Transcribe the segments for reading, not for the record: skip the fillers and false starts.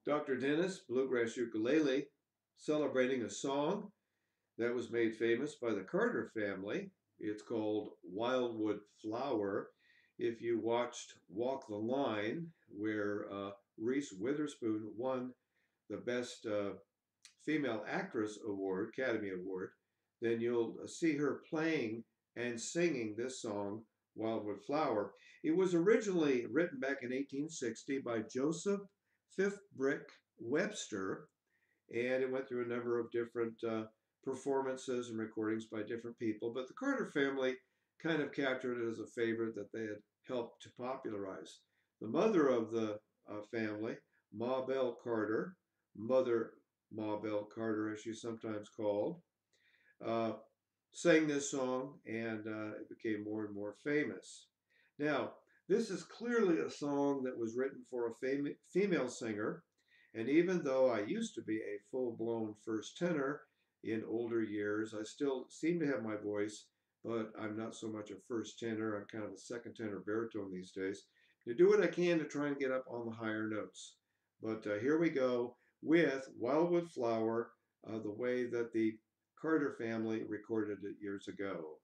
Dr. Dennis, Bluegrass Ukulele, celebrating a song that was made famous by the Carter family. It's called Wildwood Flower. If you watched Walk the Line, where Reese Witherspoon won the Best Female Actress Award, Academy Award, then you'll see her playing and singing this song, Wildwood Flower. It was originally written back in 1860 by Joseph Philbrick Webster, and it went through a number of different performances and recordings by different people. But the Carter family kind of captured it as a favorite that they had helped to popularize. The mother of the family, Ma Bell Carter, Mother Ma Bell Carter, as she's sometimes called, uh, sang this song, and it became more and more famous. Now, this is clearly a song that was written for a female singer, and even though I used to be a full-blown first tenor in older years, I still seem to have my voice, but I'm not so much a first tenor. I'm kind of a second tenor baritone these days. To do what I can to try and get up on the higher notes. But here we go with Wildwood Flower, the way that the Carter family recorded it years ago.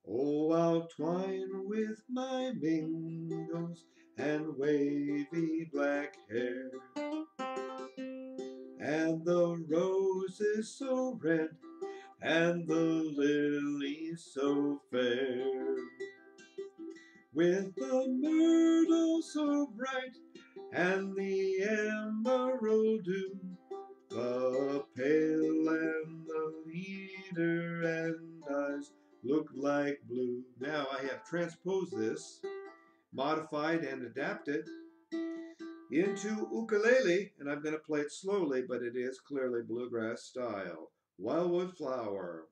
Oh, I'll twine with my mingles and wavy black hair, and the rose is so red, and the lily so fair, with the myrtle so bright, and the emerald dew, the pale and the leader and eyes look like blue. Now I have transposed this, modified and adapted into ukulele, and I'm going to play it slowly, but it is clearly bluegrass style. Wildwood Flower.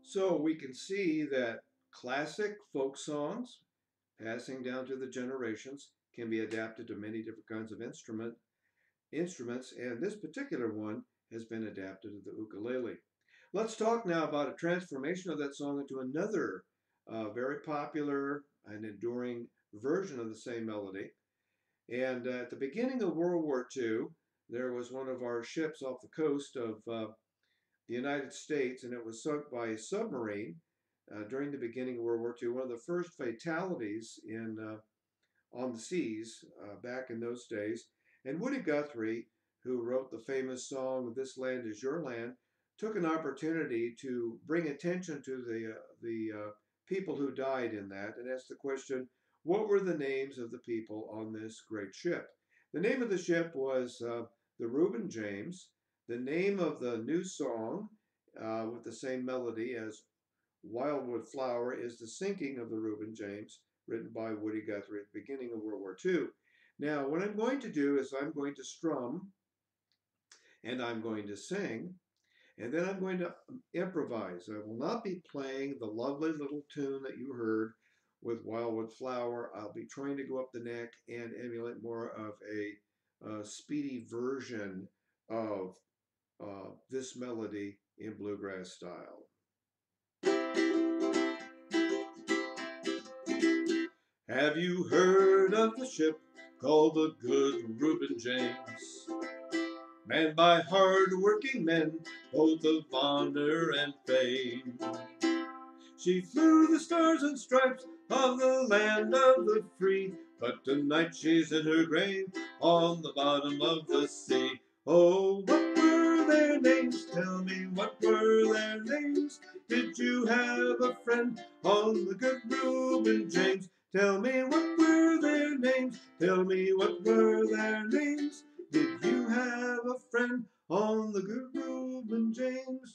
So we can see that classic folk songs, passing down through the generations, can be adapted to many different kinds of instruments, and this particular one has been adapted to the ukulele. Let's talk now about a transformation of that song into another very popular and enduring version of the same melody. And at the beginning of World War II, there was one of our ships off the coast of the United States, and it was sunk by a submarine during the beginning of World War II. One of the first fatalities on the seas back in those days. And Woody Guthrie, who wrote the famous song "This Land Is Your Land," took an opportunity to bring attention to the people who died in that, and asked the question, what were the names of the people on this great ship? The name of the ship was the Reuben James. The name of the new song with the same melody as Wildwood Flower is The Sinking of the Reuben James, written by Woody Guthrie at the beginning of World War II. Now, what I'm going to do is I'm going to strum, and I'm going to sing, and then I'm going to improvise. I will not be playing the lovely little tune that you heard with Wildwood Flower. I'll be trying to go up the neck and emulate more of a speedy version of this melody in bluegrass style. Have you heard of the ship called the Good Reuben James? Manned by hard-working men, both of honor and fame. She flew the stars and stripes of the land of the free, but tonight she's in her grave on the bottom of the sea. Oh, what were their names? Tell me, what were their names? Did you have a friend on the Good Reuben James? Tell me, what were their names? Tell me, what were their names? Did you have a friend on the Good Reuben James?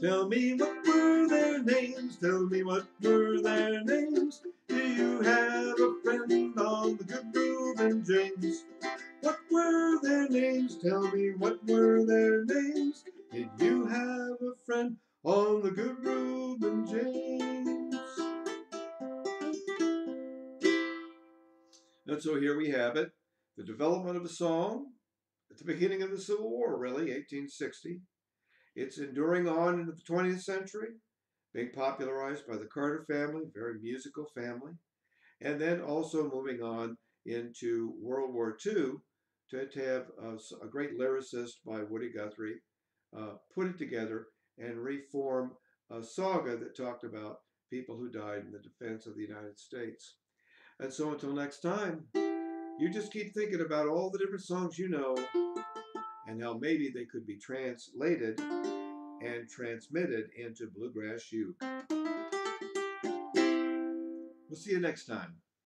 Tell me what were their names, tell me what were their names. Do you have a friend on the good Reuben James? What were their names, tell me what were their names. Did you have a friend on the good Reuben James? And so here we have it, the development of a song at the beginning of the Civil War, really, 1860. It's enduring on into the 20th century, being popularized by the Carter family, very musical family, and then also moving on into World War II to have a great lyricist by Woody Guthrie put it together and reform a saga that talked about people who died in the defense of the United States. And so until next time, you just keep thinking about all the different songs you know and how maybe they could be translated and transmitted into Bluegrass Uke. We'll see you next time.